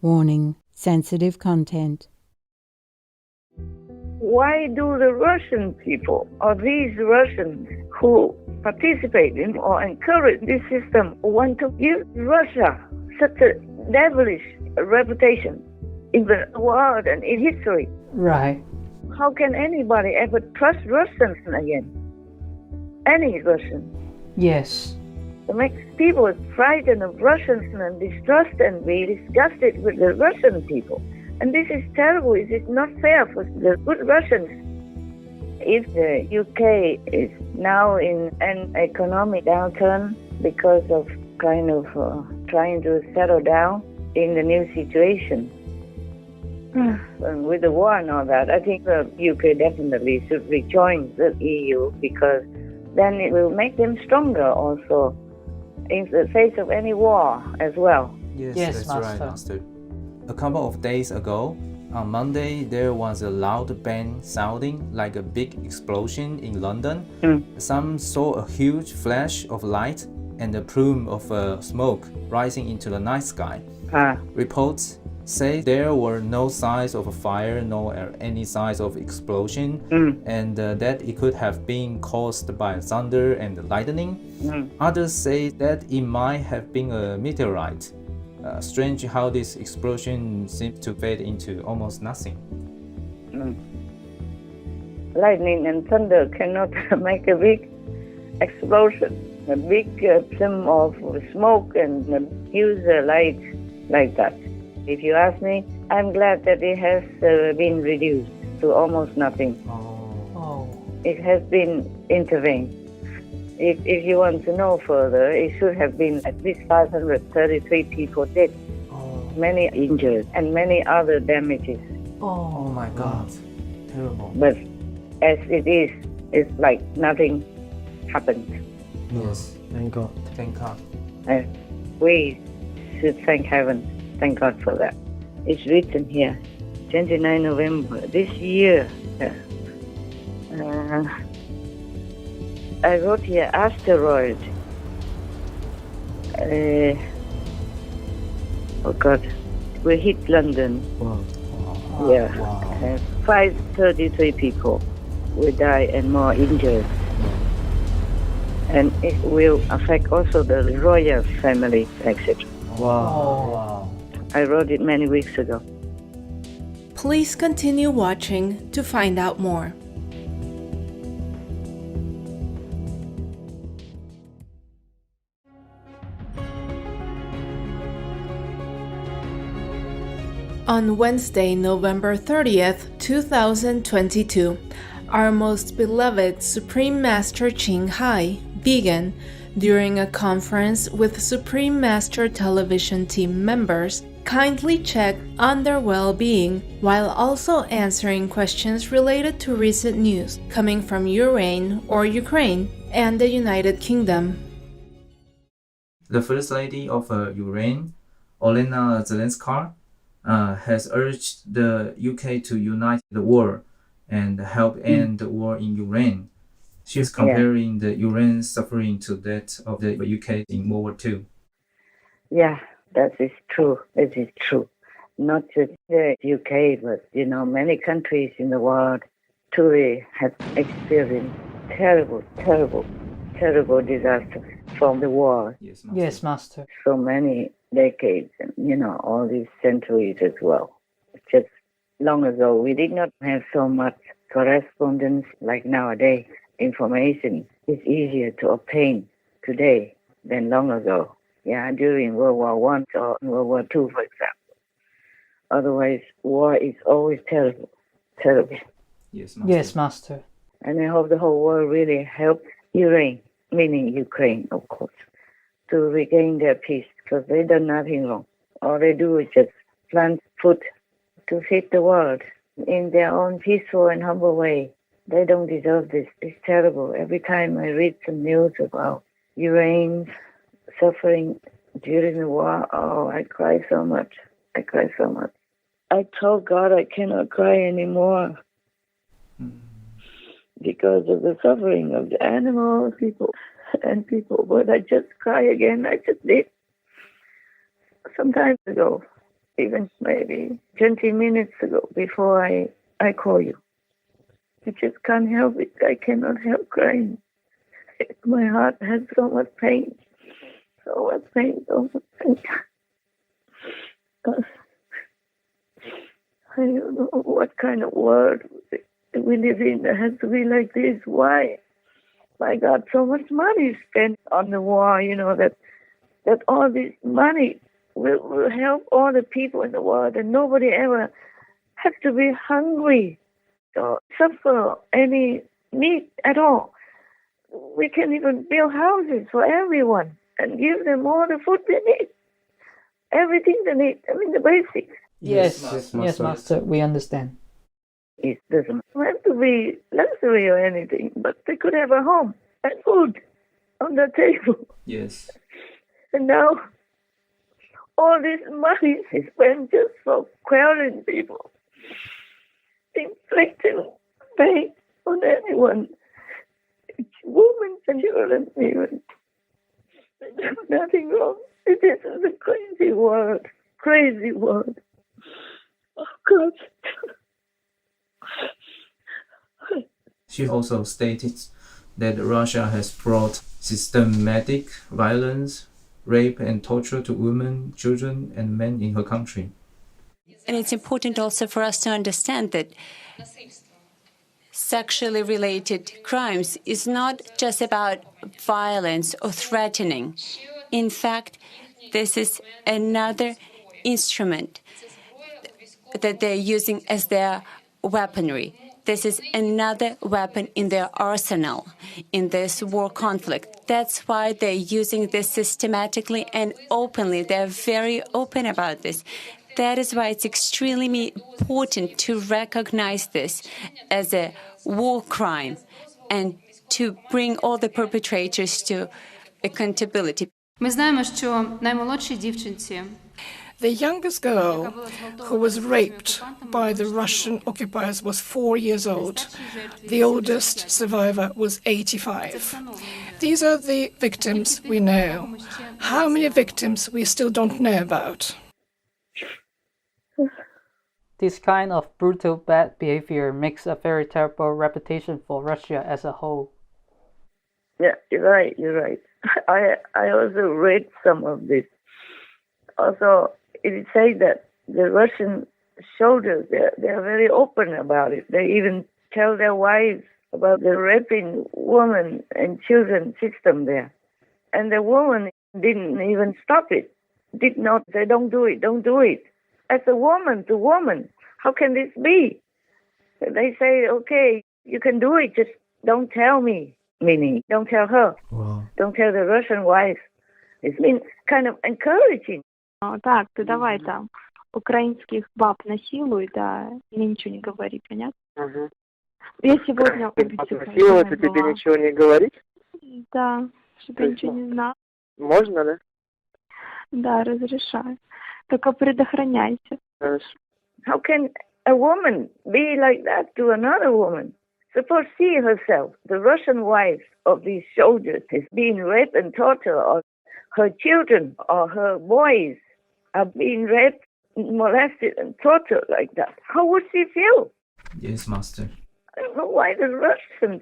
Warning: sensitive content. Why do the Russian people, or these Russians who participate in or encourage this system, want to give Russia such a devilish reputation in the world and in history? Right. How can anybody ever trust Russians again? Any Russian? Yes. It makes people frightened of Russians and distrust and be disgusted with the Russian people. And this is terrible. It is not fair for the good Russians. If the UK is now in an economic downturn because of kind of trying to settle down in the new situation, and with the war and all that, I think the UK definitely should rejoin the EU, because then it will make them stronger also in the face of any war as well. Yes, Yes, that's Master. right, Master. A couple of days ago, on Monday, there was a loud bang sounding like a big explosion in London. Some saw a huge flash of light and a plume of smoke rising into the night sky. Reports say there were no signs of a fire nor any signs of explosion, and that it could have been caused by thunder and lightning. Others say that it might have been a meteorite. Strange how this explosion seemed to fade into almost nothing. Lightning and thunder cannot make a big explosion, a big plume of smoke and use light like that. If you ask me, I'm glad that it has been reduced to almost nothing. It has been intervened. If you want to know further, it should have been at least 533 people dead, many injured, and many other damages. Oh my God, terrible. But as it is, it's like nothing happened. Yes, Thank God. thank God. And we should thank heaven. Thank God for that. It's written here, 29 November this year. I wrote here, asteroid. Oh God, we hit London. Wow. Yeah, 533 people will die and more injured. And it will affect also the royal family, etc. Wow. I wrote it many weeks ago. Please continue watching to find out more. On Wednesday, November 30th, 2022, our most beloved Supreme Master Ching Hai began, during a conference with Supreme Master Television team members, kindly checked on their well-being while also answering questions related to recent news coming from Ukraine and the United Kingdom. The First Lady of Ukraine, Olena Zelenska, has urged the UK to unite the world and help end the war in Ukraine. She is comparing the Ukraine suffering to that of the UK in World War II. Yeah, that is true. It is true. Not just the UK, but many countries in the world truly have experienced terrible disasters from the war. Yes, Master. Yes, Master. So many decades and all these centuries as well. Just long ago, we did not have so much correspondence like nowadays. Information is easier to obtain today than long ago. Yeah, during World War I or World War II, for example. Otherwise, war is always terrible. Yes, Master. Yes, Master. And I hope the whole world really helps Ukraine, meaning Ukraine, of course, to regain their peace, because they done nothing wrong. All they do is just plant food to feed the world in their own peaceful and humble way. They don't deserve this. It's terrible. Every time I read some news about Ukraine's suffering during the war, I cry so much. I told God I cannot cry anymore because of the suffering of the animals, people, but I just cry again. I just did some time ago. even maybe 20 minutes ago before I call you. I just can't help it. I cannot help crying. My heart has so much pain. So much pain, so much pain. I don't know what kind of world we live in that has to be like this. Why? My God, so much money is spent on the war, that all this money will help all the people in the world, and nobody ever has to be hungry or suffer any need at all. We can even build houses for everyone and give them all the food they need, everything they need. I mean, the basics. Yes, Master, we understand. It doesn't have to be luxury or anything, but they could have a home and food on the table. Yes. And now, all this money is spent just for quelling people, inflicting pain on anyone, women and children even. There's nothing wrong. It is a crazy world. Oh, God. She also stated that Russia has brought systematic violence, rape and torture to women, children and men in her country. And it's important also for us to understand that sexually related crimes is not just about violence or threatening. In fact, this is another instrument that they're using as their weaponry. This is another weapon in their arsenal in this war conflict. That's why they're using this systematically and openly. They're very open about this. That is why it's extremely important to recognize this as a war crime and to bring all the perpetrators to accountability. Ми знаємо, що наймолодшій дівчинці The youngest girl who was raped by the Russian occupiers was 4 years old. The oldest survivor was 85. These are the victims we know. How many victims we still don't know about? This kind of brutal bad behavior makes a very terrible reputation for Russia as a whole. Yeah, you're right. I also read some of this. Also, it says that the Russian soldiers, they're very open about it. They even tell their wives about the raping women and children system there. And the woman didn't even stop it. Did not say, don't do it. As a woman to woman, how can this be? They say, okay, you can do it, just don't tell me, meaning don't tell her. Wow. Don't tell the Russian wife. It's been kind of encouraging. Так, ты давай там украинских баб насилуй, да, мне ничего не говори, понятно? Ага. Я сегодня Насиловать, это тебе ничего не говорить? Да, чтобы я ничего не знала. Можно, да? Да, разрешаю. Только предохраняйся. Хорошо. How can a woman be like that to another woman? Suppose she herself, the Russian wife of these soldiers, is being raped and tortured, or her children or her boys are being raped, molested, and tortured like that. How would she feel? Yes, Master. I don't know why the Russians.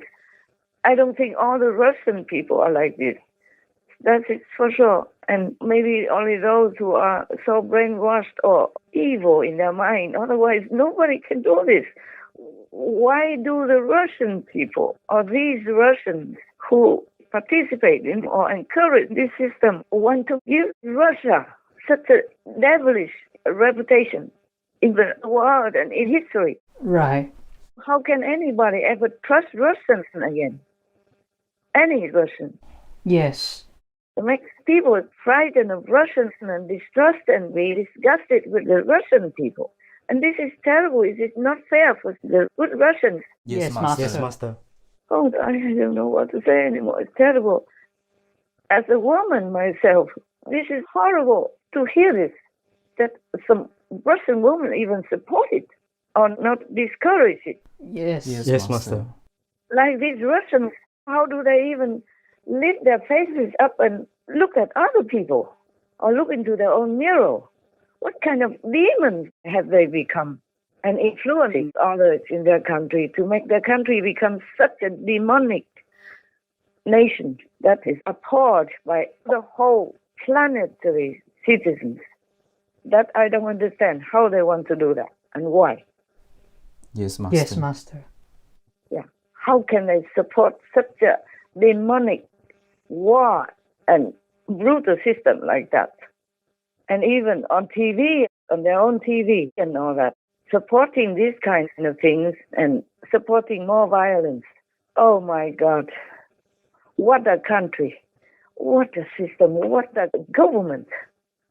I don't think all the Russian people are like this. That's it for sure. And maybe only those who are so brainwashed or evil in their mind. Otherwise, nobody can do this. Why do the Russian people, or these Russians who participate in or encourage this system, want to give Russia such a devilish reputation in the world and in history? Right. How can anybody ever trust Russians again? Any Russian? Yes. It makes people frightened of Russians and distrust and be disgusted with the Russian people. And this is terrible. It is not fair for the good Russians. Yes, Master. Yes, Master. Oh, I don't know what to say anymore. It's terrible. As a woman myself, this is horrible to hear this, that some Russian women even support it or not discourage it. Yes. Yes, Master. Like these Russians, how do they even lift their faces up and look at other people or look into their own mirror? What kind of demons have they become? And influencing others in their country to make their country become such a demonic nation that is abhorred by the whole planetary citizens. That I don't understand how they want to do that and why. Yes, Master. Yes, Master. Yeah. How can they support such a demonic war and brutal system like that? And even on TV, on their own TV and all that, supporting these kinds of things and supporting more violence. Oh my God. What a country. What a system. What a government.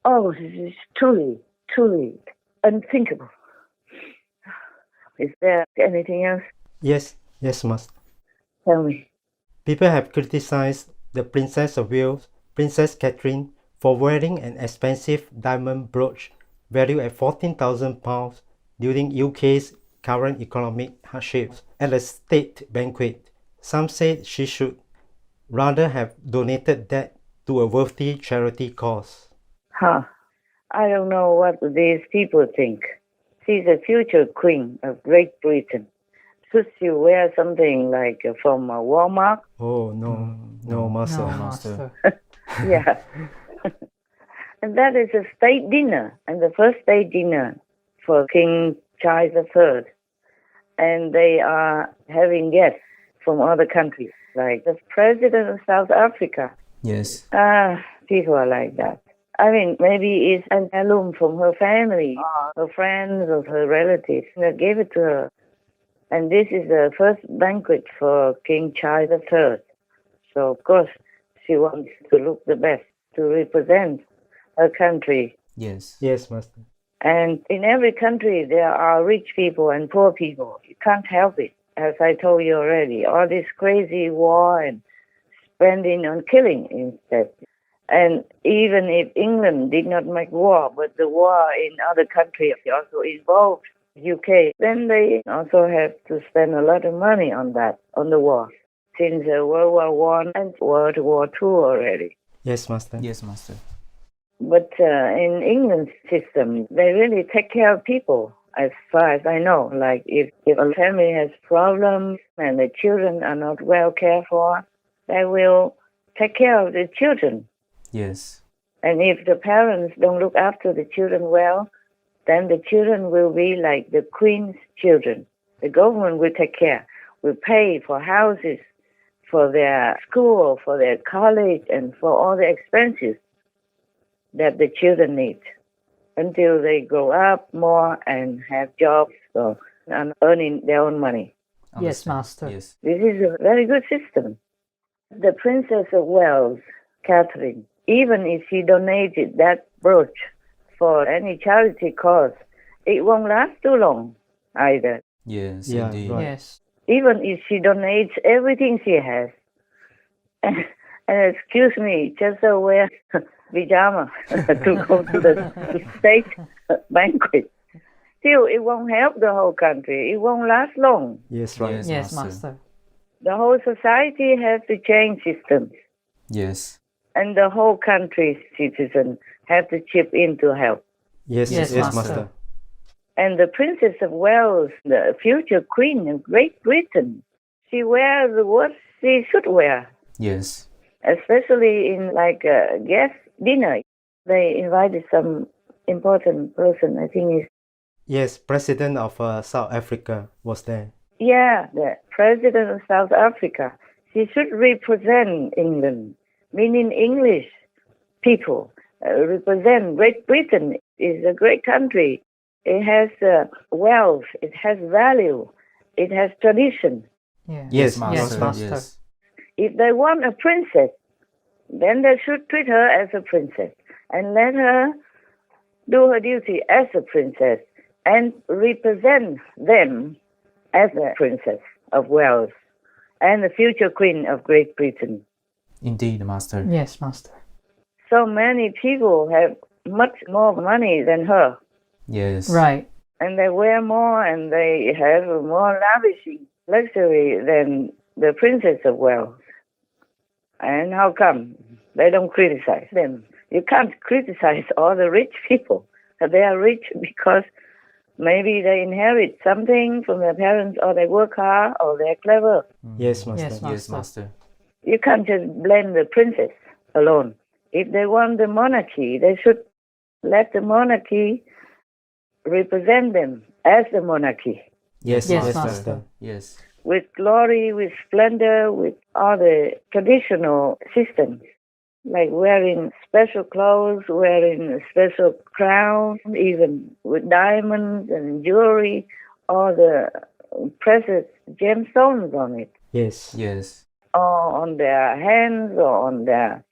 Oh, this is truly, truly unthinkable. Is there anything else? Yes, Master. Tell me. People have criticized the Princess of Wales, Princess Catherine, for wearing an expensive diamond brooch valued at £14,000 during UK's current economic hardships at a state banquet. Some say she should rather have donated that to a worthy charity cause. I don't know what these people think. She's a future queen of Great Britain. Should she wear something like from Walmart? Oh, no, Master. No, Master. Yeah. And that is a state dinner, and the first state dinner for King Charles III. And they are having guests from other countries, like the President of South Africa. Yes. People are like that. I mean, maybe it's an heirloom from her family, her friends, or her relatives that gave it to her. And this is the first banquet for King Charles III. So, of course, she wants to look the best, to represent her country. Yes. Yes, Master. And in every country, there are rich people and poor people. You can't help it. As I told you already, all this crazy war and spending on killing instead. And even if England did not make war, but the war in other countries also involved UK, then they also have to spend a lot of money on that, on the war, since World War I and World War II already. Yes, Master. Yes, Master. But in England's system, they really take care of people, as far as I know. Like if a family has problems and the children are not well cared for, they will take care of the children. Yes. And if the parents don't look after the children well, then the children will be like the Queen's children. The government will take care, will pay for houses, for their school, for their college, and for all the expenses that the children need until they grow up more and have jobs and earning their own money. Yes, Master. Yes. This is a very good system. The Princess of Wales, Catherine, even if she donated that brooch for any charity cause, it won't last too long either. Yes, Yeah, indeed. right. Yes. Even if she donates everything she has, and excuse me, just wear pajama to go to the state banquet, still it won't help the whole country. It won't last long. Yes, right. Yes, Yes, Master. Master. The whole society has to change systems, Yes. and the whole country's citizens have to chip in to help. Yes, Yes, Master. Master. And the Princess of Wales, the future Queen of Great Britain, she wears what she should wear, Yes. especially in like a guest dinner. They invited some important person, I think is Yes, President of South Africa was there. yeah, the President of South Africa. She should represent England, meaning English people. Represent Great Britain is a great country. It has wealth, it has value, it has tradition. Yeah. Yes, Master. Master. Yes. If they want a princess, then they should treat her as a princess and let her do her duty as a princess and represent them as a princess of Wales and the future Queen of Great Britain. Indeed, Master. Yes, Master. So many people have much more money than her, Yes. Right. and they wear more and they have more lavishing luxury than the Princess of Wales. And how come they don't criticize them? You can't criticize all the rich people. They are rich because maybe they inherit something from their parents, or they work hard, or they're clever. Yes, Master. Yes, Master. Yes, Master. You can't just blame the princess alone. If they want the monarchy, they should let the monarchy represent them as the monarchy. Yes, Yes, Master. Master. Yes. With glory, with splendor, with all the traditional systems, like wearing special clothes, wearing a special crown, even with diamonds and jewelry, all the precious gemstones on it, Yes. Yes. or on their hands, or on their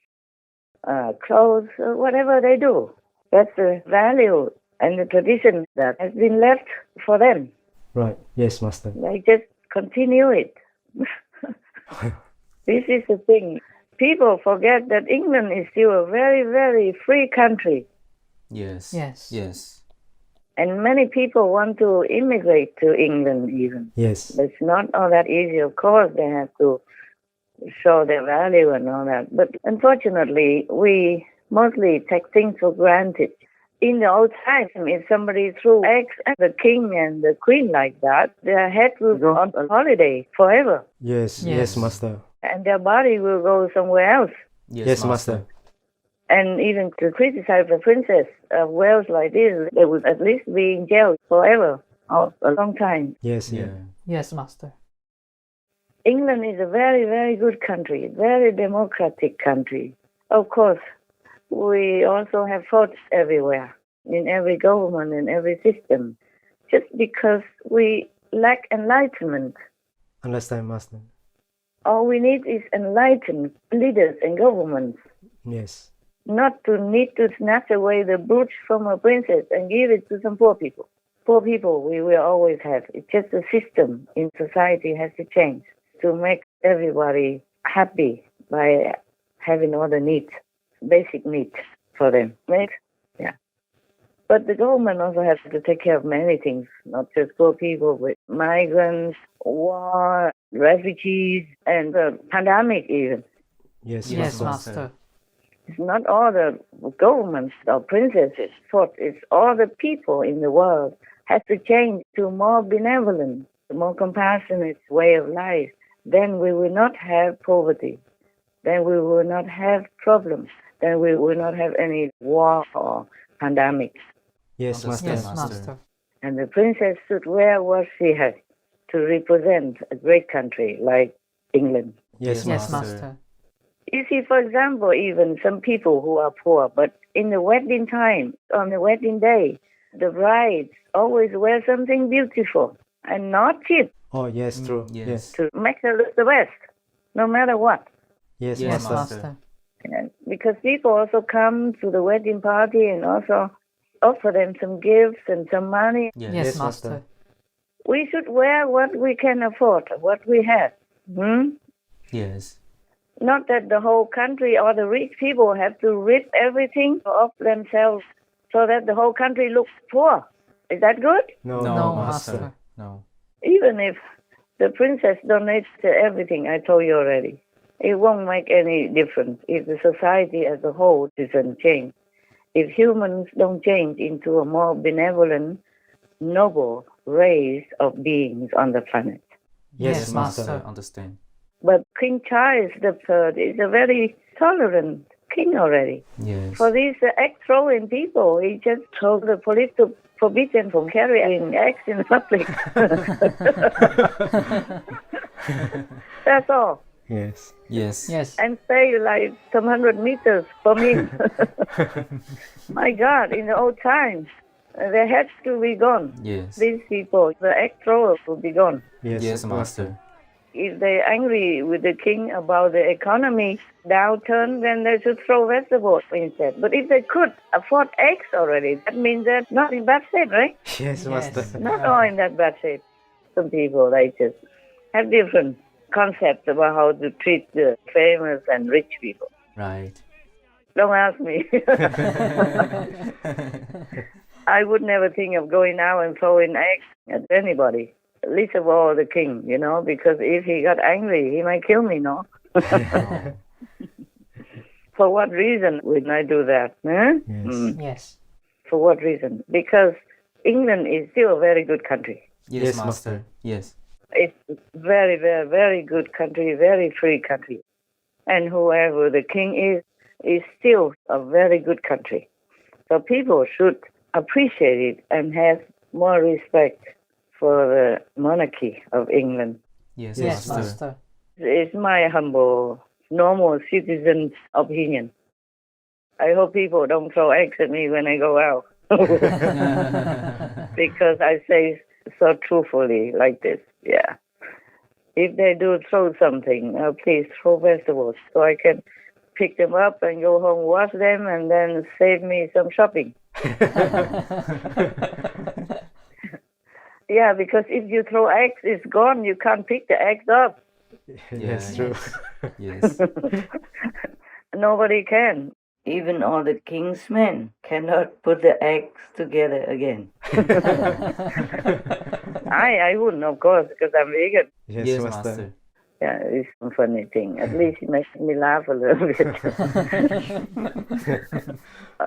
clothes, or whatever they do. That's the value and the tradition that has been left for them. Right. Yes, Master. They just continue it. This is the thing. People forget that England is still a very, very free country. Yes. Yes. Yes. And many people want to immigrate to England even. Yes. It's not all that easy. Of course, they have to show their value and all that. But unfortunately, we mostly take things for granted. In the old time, if somebody threw eggs at the king and the queen like that, their head will go on a holiday forever. Yes. Yes. Yes, Master. And their body will go somewhere else. Yes, Master. And even to criticize the princess of Wales like this, they would at least be in jail forever, or a long time. Yes. Yeah. Yeah. Yes, Master. England is a very, very good country, very democratic country. Of course, we also have faults everywhere, in every government, in every system, just because we lack enlightenment. Understand, Master. All we need is enlightened leaders and governments, Yes. not to need to snatch away the brooch from a princess and give it to some poor people. Poor people we will always have. It's just the system in society has to change to make everybody happy by having all the needs, basic needs for them. Right? Yeah. But the government also has to take care of many things, not just poor people, but migrants, war, refugees, and the pandemic even. Yes, Yes, Master. Master. It's not all the governments or princesses' fault. It's all the people in the world has to change to a more benevolent, more compassionate way of life. Then we will not have poverty. Then we will not have problems. Then we will not have any war or pandemics. Yes, Master. Yes, Master. Master. And the princess should wear what she has to represent a great country like England. Yes, Yes, Master. Master. You see, for example, even some people who are poor, but in the wedding time, on the wedding day, the brides always wear something beautiful and not cheap Oh, yes, true. Yes. Yes. to make her look the best, no matter what. Yes, Yes, Yes, Master. Master. And because people also come to the wedding party and also offer them some gifts and some money. Yes. Yes, Yes, Master. Master. We should wear what we can afford, what we have. Yes. Not that the whole country or the rich people have to rip everything off themselves so that the whole country looks poor. Is that good? No, No, Master. Master. No. Even if the princess donates everything, I told you already, it won't make any difference if the society as a whole doesn't change. If humans don't change into a more benevolent, noble race of beings on the planet. Yes, Yes, Master. Master. Understand. But King Charles III is a very tolerant king already. Yes. For these egg throwing people, he just told the police to forbid them from carrying eggs in public. That's all. Yes. Yes. Yes. And stay like some 100 meters from him. My God, in the old times, they had to be gone. Yes. These people, the egg throwers, would be gone. Yes, Yes, Master. If they're angry with the king about the economy downturn, then they should throw vegetables instead. But if they could afford eggs already, that means they're not in bad shape, right? Yes, Master. Not all in that bad shape. Some people, they just have different concepts about how to treat the famous and rich people. Right. Don't ask me. I would never think of going out and throwing eggs at anybody. Least of all the king, because if he got angry, he might kill me, no? For what reason would I do that? Huh? Yes. Yes. For what reason? Because England is still a very good country. Yes, Master. Yes. It's very, very, very good country, very free country. And whoever the king is still a very good country. So people should appreciate it and have more respect for the monarchy of England. Yes, Yes, Master. Master. It's my humble, normal citizen's opinion. I hope people don't throw eggs at me when I go out. Because I say so truthfully like this, yeah. If they do throw something, please throw vegetables so I can pick them up and go home, wash them, and then save me some shopping. Yeah, because if you throw eggs, it's gone. You can't pick the eggs up. Yes, true. Yes. Nobody can. Even all the king's men cannot put the eggs together again. I wouldn't, of course, because I'm vegan. Yes, Master. Yeah, it's a funny thing. At least it makes me laugh a little bit.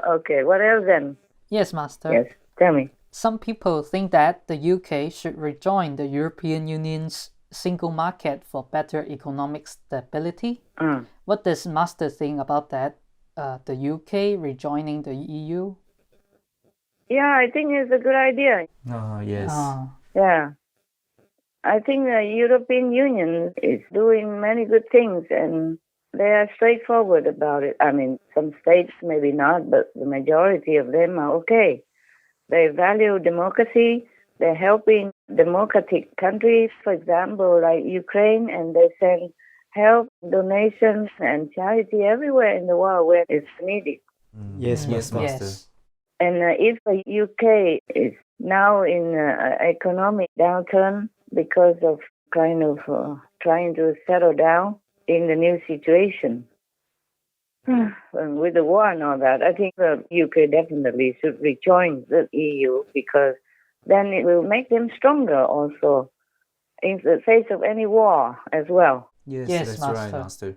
Okay, what else then? Yes, Master. Yes, tell me. Some people think that the UK should rejoin the European Union's single market for better economic stability. What does Master think about that? The UK rejoining the EU? Yeah, I think it's a good idea. Oh, yes. Yeah. I think the European Union is doing many good things and they are straightforward about it. I mean, some states maybe not, but the majority of them are okay. They value democracy. They're helping democratic countries, for example, like Ukraine, and they send help, donations, and charity everywhere in the world where it's needed. Yes, Yes, Master. Yes. And if the UK is now in an economic downturn because of kind of trying to settle down in the new situation, and with the war and all that, I think the UK definitely should rejoin the EU because then it will make them stronger also in the face of any war as well. Yes, Yes, that's Master. right, Master.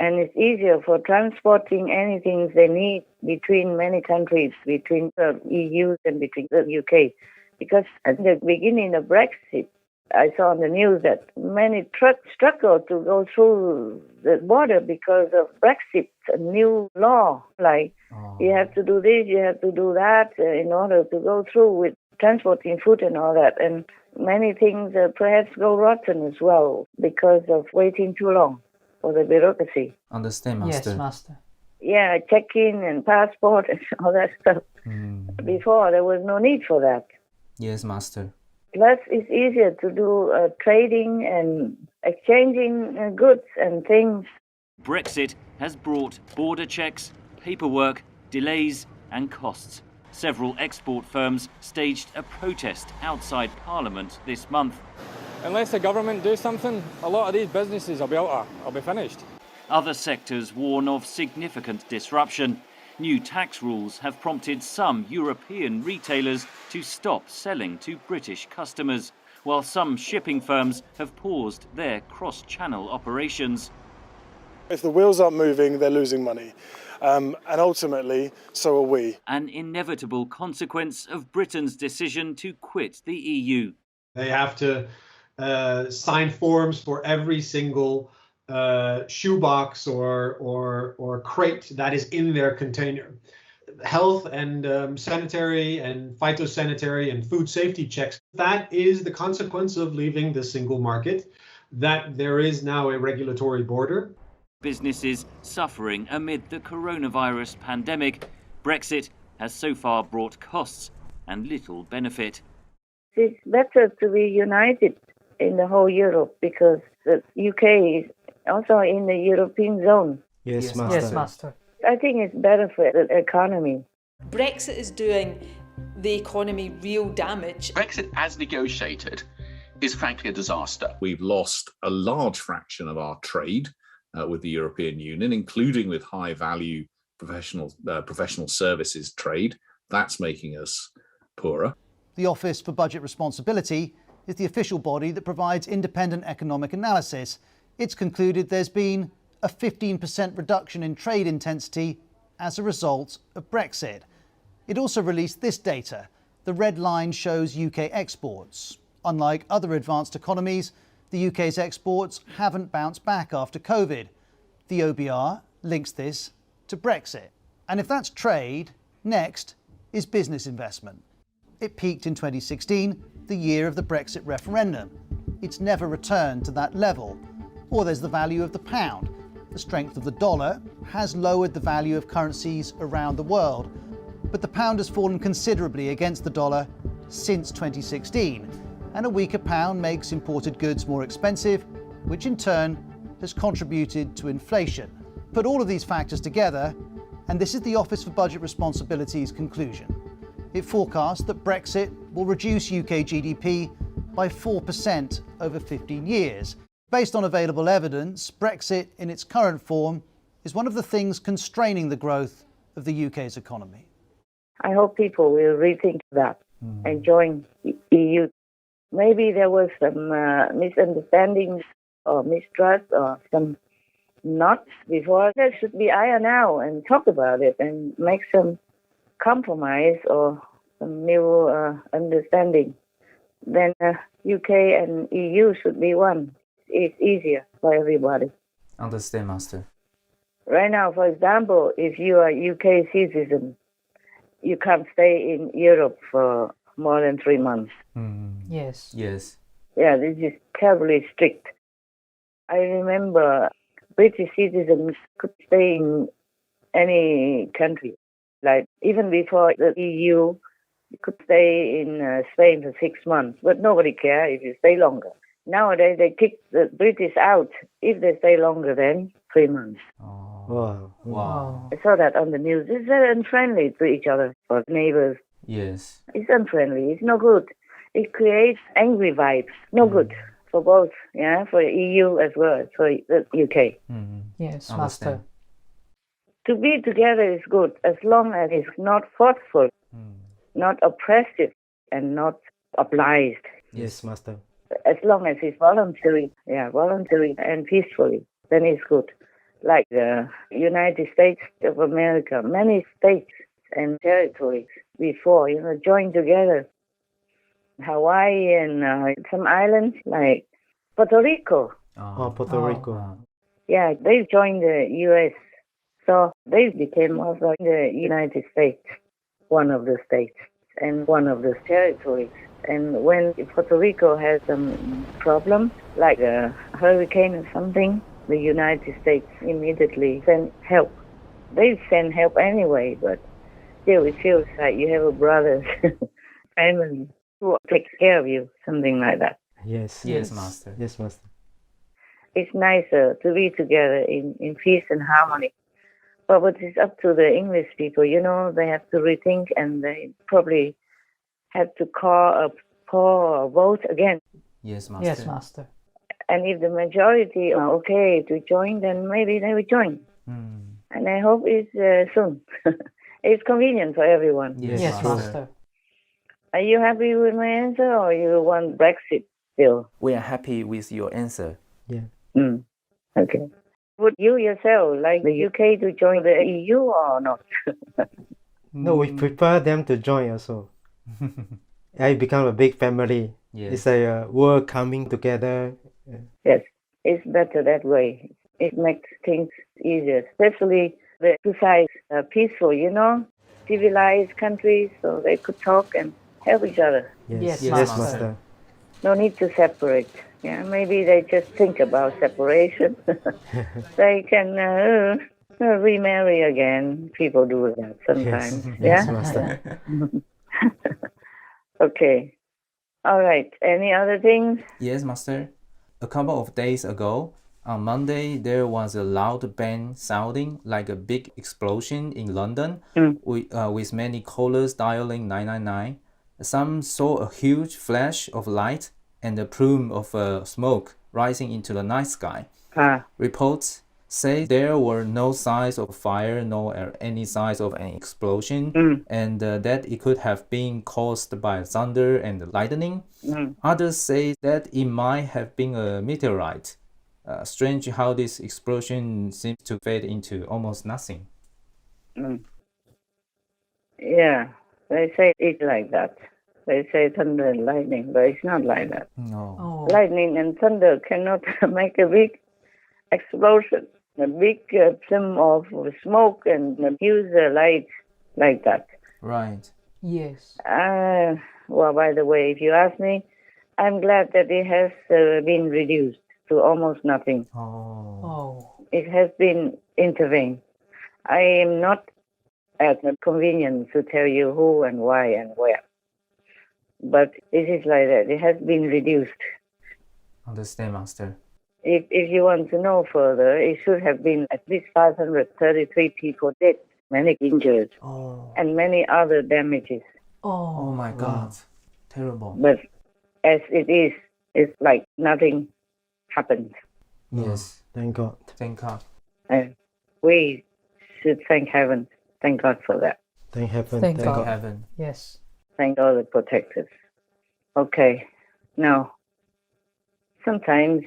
And it's easier for transporting anything they need between many countries, between the EU and between the UK. Because at the beginning of Brexit, I saw on the news that many trucks struggle to go through the border because of Brexit, a new law. Like you have to do this, you have to do that in order to go through with transporting food and all that. And many things perhaps go rotten as well because of waiting too long for the bureaucracy. Understand, Master. Yes, Master. Yeah, check-in and passport and all that stuff. Before, there was no need for that. Yes, Master. Plus, it's easier to do trading and exchanging goods and things. Brexit has brought border checks, paperwork, delays and costs. Several export firms staged a protest outside Parliament this month. Unless the government do something, a lot of these businesses will be finished. Other sectors warn of significant disruption. New tax rules have prompted some European retailers to stop selling to British customers, while some shipping firms have paused their cross-channel operations. If the wheels aren't moving, they're losing money. And ultimately, so are we. An inevitable consequence of Britain's decision to quit the EU. They have to sign forms for every single shoebox or crate that is in their container. Health and sanitary and phytosanitary and food safety checks. That is the consequence of leaving the single market, that there is now a regulatory border. Businesses suffering amid the coronavirus pandemic. Brexit has so far brought costs and little benefit. It's better to be united in the whole Europe because the UK is also in the European zone. Yes, Master. Yes, Master. I think it's better for the economy. Brexit is doing the economy real damage. Brexit, as negotiated, is frankly a disaster. We've lost a large fraction of our trade with the European Union, including with high-value professional services trade. That's making us poorer. The Office for Budget Responsibility is the official body that provides independent economic analysis. It's concluded there's been a 15% reduction in trade intensity as a result of Brexit. It also released this data. The red line shows UK exports. Unlike other advanced economies, the UK's exports haven't bounced back after COVID. The OBR links this to Brexit. And if that's trade, next is business investment. It peaked in 2016, the year of the Brexit referendum. It's never returned to that level. Or there's the value of the pound. The strength of the dollar has lowered the value of currencies around the world, but the pound has fallen considerably against the dollar since 2016, and a weaker pound makes imported goods more expensive, which in turn has contributed to inflation. Put all of these factors together, and this is the Office for Budget Responsibility's conclusion. It forecasts that Brexit will reduce UK GDP by 4% over 15 years. Based on available evidence, Brexit in its current form is one of the things constraining the growth of the UK's economy. I hope people will rethink that and join the EU. Maybe there was some misunderstandings or mistrust or some knots before. That should be ironed out and talk about it and make some compromise or some new understanding. Then UK and EU should be one. It's easier for everybody. Understand, Master. Right now, for example, if you are a UK citizen, you can't stay in Europe for more than 3 months. Yes. Yes. Yeah, this is terribly strict. I remember British citizens could stay in any country. Like even before the EU, you could stay in Spain for 6 months, but nobody cared if you stay longer. Nowadays, they kick the British out if they stay longer than 3 months. Oh. Wow. I saw that on the news. It's very unfriendly to each other, for neighbors. Yes. It's unfriendly. It's no good. It creates angry vibes. No good for both, yeah, for the EU as well as for the UK. Yes, Master. To be together is good as long as it's not forceful, not oppressive, and not obliged. Yes, Master. As long as it's voluntary and peacefully, then it's good. Like the United States of America, many states and territories before, joined together. Hawaii and some islands like Puerto Rico. Puerto Rico. Yeah, they joined the U.S. So they became also the United States, one of the states and one of the territories. And when Puerto Rico has some problem, like a hurricane or something, the United States immediately send help. They send help anyway, but still it feels like you have a brother, family who takes care of you, something like that. Yes. Yes, Master. Yes, Master. It's nicer to be together in peace and harmony. But it's up to the English people, they have to rethink and they probably have to call a poll or vote again. Yes, Master. Yes, Master. And if the majority are okay to join, then maybe they will join. And I hope it's soon. It's convenient for everyone. Yes, Master. Are you happy with my answer or you want Brexit still? We are happy with your answer. Yeah. Okay. Would you yourself like the UK to join the EU or not? No, we prefer them to join also. I become a big family. Yes. It's a world coming together. Yes, it's better that way. It makes things easier, especially the two sides are peaceful, civilized countries, so they could talk and help each other. Yes, Master. No need to separate. Yeah, maybe they just think about separation. They can remarry again. People do that sometimes. Yes, Yeah. Master. Okay. All right. Any other things? Yes, Master. A couple of days ago, on Monday, there was a loud bang sounding like a big explosion in London, with many callers dialing 999. Some saw a huge flash of light and a plume of smoke rising into the night sky. Reports say there were no signs of fire, nor any signs of an explosion, and that it could have been caused by thunder and lightning. Others say that it might have been a meteorite. Strange how this explosion seems to fade into almost nothing. Yeah, they say it's like that. They say thunder and lightning, but it's not like that. No. Oh. Lightning and thunder cannot make a big explosion, a big plume of smoke and a huge light like that. Right. Yes. Well, by the way, if you ask me, I'm glad that it has been reduced to almost nothing. Oh. It has been intervened. I am not at the convenience to tell you who and why and where. But it is like that. It has been reduced. Understand, Master. If you want to know further, it should have been at least 533 people dead, many injured, and many other damages. Oh my God. Terrible. But as it is, it's like nothing happened. Yes. Thank God. Thank God. And we should thank heaven. Thank God for that. Thank heaven. Thank God. Heaven. Yes. Thank all the protectors. Okay. Now, sometimes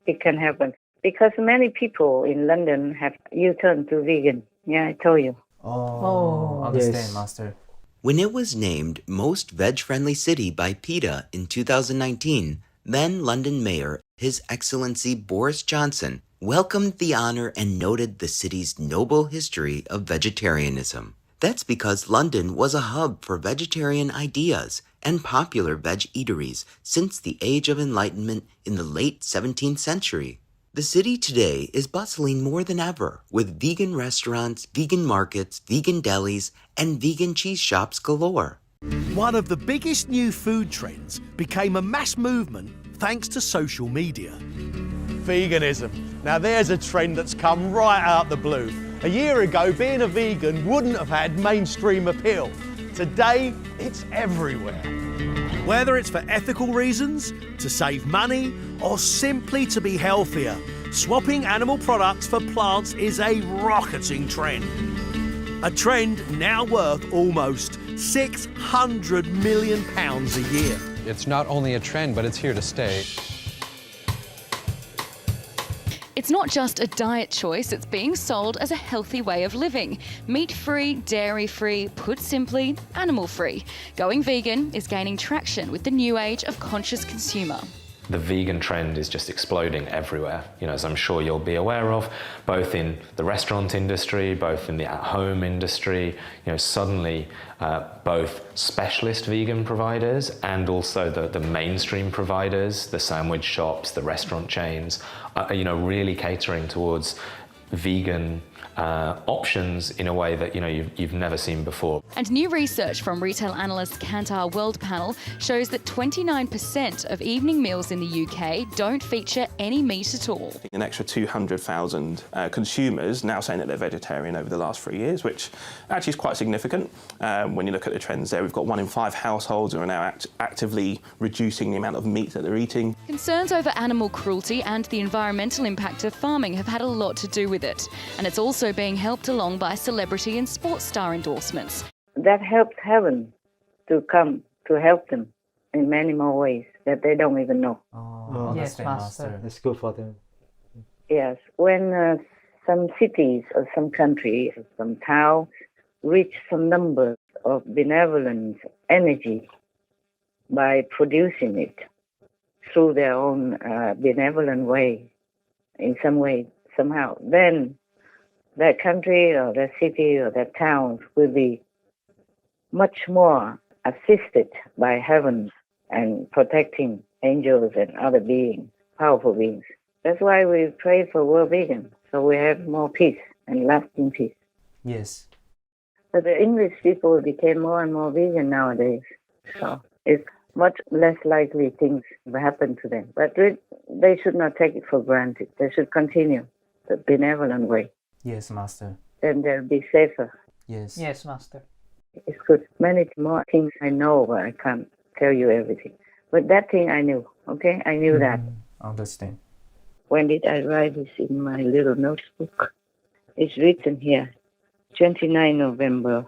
it can happen because many people in London have U-turned to vegan. Yeah, I told you. Oh. Understand, Yes. Master. When it was named Most Veg-Friendly City by PETA in 2019, then London Mayor, His Excellency Boris Johnson, welcomed the honor and noted the city's noble history of vegetarianism. That's because London was a hub for vegetarian ideas and popular veg eateries since the Age of Enlightenment in the late 17th century. The city today is bustling more than ever with vegan restaurants, vegan markets, vegan delis, and vegan cheese shops galore. One of the biggest new food trends became a mass movement thanks to social media. Veganism. Now there's a trend that's come right out the blue. A year ago, being a vegan wouldn't have had mainstream appeal. Today, it's everywhere. Whether it's for ethical reasons, to save money, or simply to be healthier, swapping animal products for plants is a rocketing trend. A trend now worth almost £600 million a year. It's not only a trend, but it's here to stay. It's not just a diet choice, it's being sold as a healthy way of living. Meat-free, dairy-free, put simply, animal-free. Going vegan is gaining traction with the new age of conscious consumer. The vegan trend is just exploding everywhere, as I'm sure you'll be aware of, both in the restaurant industry, both in the at-home industry. Suddenly both specialist vegan providers and also the mainstream providers, the sandwich shops, the restaurant chains, are really catering towards vegan options in a way that you've never seen before. And new research from retail analyst Kantar World Panel shows that 29% of evening meals in the UK don't feature any meat at all. An extra 200,000 consumers now saying that they're vegetarian over the last 3 years, which actually is quite significant. When you look at the trends there, we've got 1 in 5 households who are now actively reducing the amount of meat that they're eating. Concerns over animal cruelty and the environmental impact of farming have had a lot to do with it. And it's also being helped along by celebrity and sports star endorsements. That helps heaven to come to help them in many more ways that they don't even know. Oh, yes, Master. That's good for them. Yes, when some cities or some countries or some town reach some numbers of benevolent energy by producing it through their own benevolent way, in some way, somehow, then that country or that city or that town will be much more assisted by heaven and protecting angels and other beings, powerful beings. That's why we pray for world vegan, so we have more peace and lasting peace. Yes. But the English people became more and more vegan nowadays, so it's much less likely things will happen to them. But they should not take it for granted. They should continue the benevolent way. Yes, Master. Then they'll be safer. Yes. Yes, Master. It's good. Many more things I know, but I can't tell you everything. But that thing I knew, okay? I knew that. Understand. When did I write this in my little notebook? It's written here, 29 November.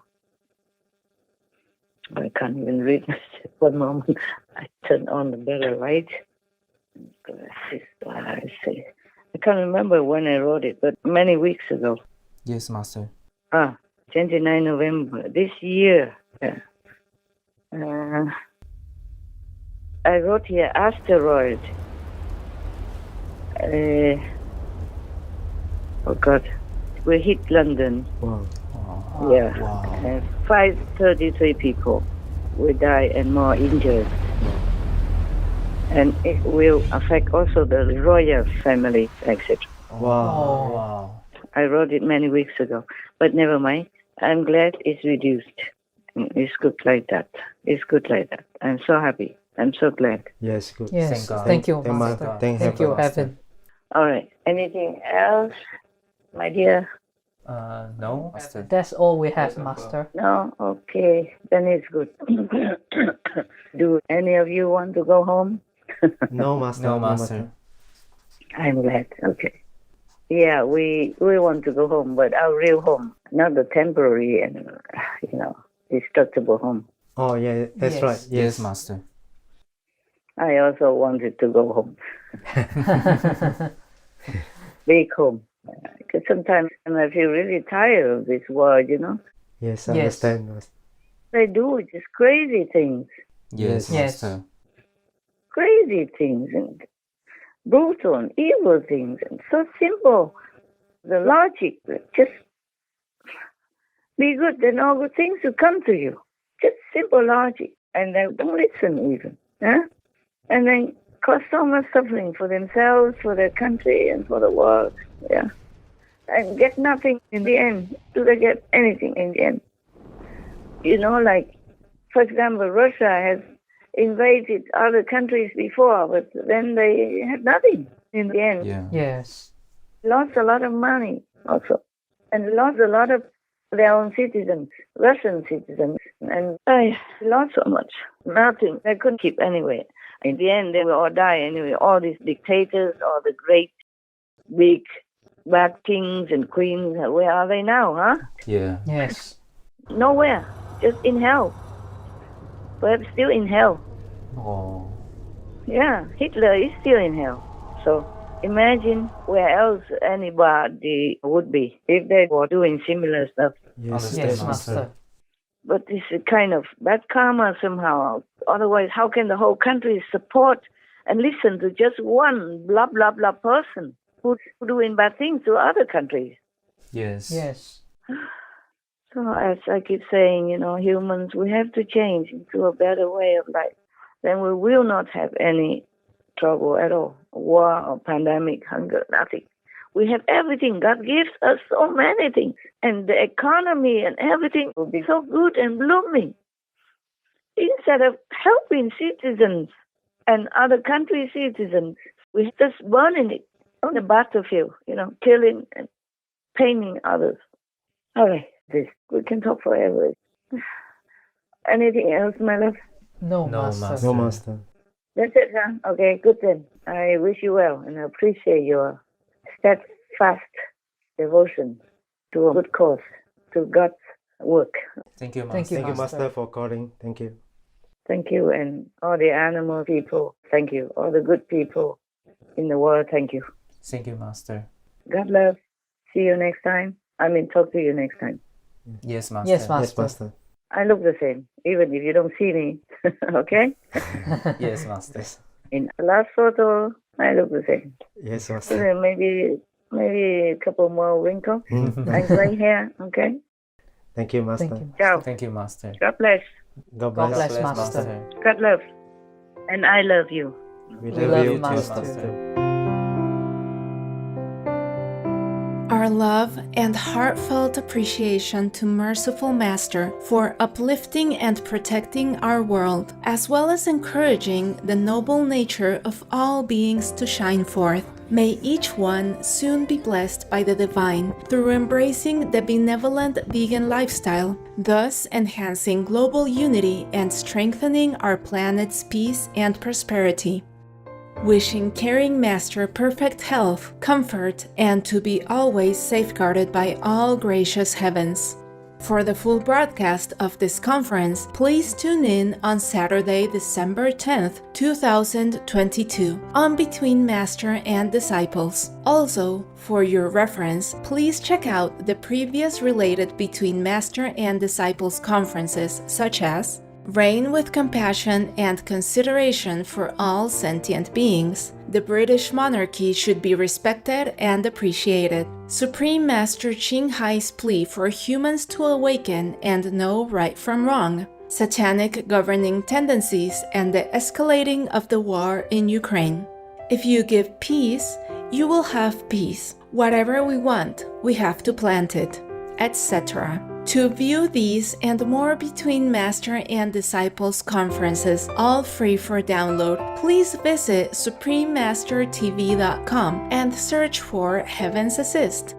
I can't even read this. One moment. I turn on the better light. I can't remember when I wrote it, but many weeks ago. Yes, Master. 29 November this year. I wrote here asteroid. Oh God, we hit London. Wow. Yeah. Wow. 533 people will die and more injured. And it will affect also the royal family, etc. Wow. Wow. I wrote it many weeks ago, but never mind. I'm glad it's reduced. It's good like that. It's good like that. I'm so happy. I'm so glad. Yes, good. Yes, Thank God. thank you, Thank Master. God. Thank you, Heaven. All right. Anything else, my dear? No, Master. That's all we have, Master. No? Okay. Then it's good. Do any of you want to go home? No, Master. No, Master. I'm glad. Okay. Yeah, we want to go home, but our real home, not the temporary and, destructible home. Oh, yeah, that's Yes. right. Yes, Master. I also wanted to go home. Big home. Because sometimes I feel really tired of this world, Yes, I Yes. understand, Master. They do just crazy things. Yes, Yes. Master. Crazy things and brutal and evil things and so simple. The logic, just be good, then all good things will come to you. Just simple logic. And they don't listen even. Huh? And then cause so much suffering for themselves, for their country, and for the world. Yeah. And get nothing in the end. Do they get anything in the end? Like, for example, Russia has invaded other countries before, but then they had nothing in the end. Yeah. Yes. Lost a lot of money also. And lost a lot of their own citizens, Russian citizens. And they lost so much. Nothing. They couldn't keep anyway. In the end, they will all die anyway. All these dictators, all the great, big, bad kings and queens, where are they now, huh? Yeah. Yes. Nowhere. Just in hell. Perhaps still in hell. Oh. Yeah, Hitler is still in hell. So imagine where else anybody would be if they were doing similar stuff. Yes, Yes, Master. But it's a kind of bad karma somehow. Otherwise, how can the whole country support and listen to just one blah, blah, blah person who's doing bad things to other countries? Yes. Yes. So as I keep saying, humans, we have to change into a better way of life. Then we will not have any trouble at all. War or pandemic, hunger, nothing. We have everything. God gives us so many things. And the economy and everything will be so good and blooming. Instead of helping citizens and other country citizens, we're just burning it on the battlefield, killing and painting others. All right, we can talk forever. Anything else, my love? No, No, Master. Master. No, Master. That's it, huh? Okay, good then. I wish you well and I appreciate your steadfast devotion to a good cause, to God's work. Thank you, Master. Thank you, Thank you, Master. Master, for calling. Thank you. Thank you, and all the animal people, thank you. All the good people in the world, thank you. Thank you, Master. God love. See you next time. Talk to you next time. Yes, Master. Yes, Master. Yes, Master. I look the same, even if you don't see me. Okay? Yes, Master. In the last photo, I look the same. Yes, So Master. then maybe a couple more wrinkles and gray hair. Okay? Thank you, Master. Thank you. Ciao. Thank you, Master. God bless. God God bless. bless, Master. God love. And I love you. We We love love you, you, too, Master. Master. Our love and heartfelt appreciation to Merciful Master for uplifting and protecting our world, as well as encouraging the noble nature of all beings to shine forth. May each one soon be blessed by the divine through embracing the benevolent vegan lifestyle, thus enhancing global unity and strengthening our planet's peace and prosperity. Wishing caring Master perfect health, comfort, and to be always safeguarded by all gracious heavens. For the full broadcast of this conference, please tune in on Saturday, December 10th, 2022 on Between Master and Disciples. Also, for your reference, please check out the previous related Between Master and Disciples conferences such as Reign with Compassion and Consideration for All Sentient Beings. The British monarchy should be respected and appreciated. Supreme Master Ching Hai's plea for humans to awaken and know right from wrong. Satanic governing tendencies and the escalating of the war in Ukraine. If you give peace, you will have peace. Whatever we want, we have to plant it, etc. To view these and more Between Master and Disciples conferences, all free for download, please visit suprememastertv.com and search for Heaven's Assist.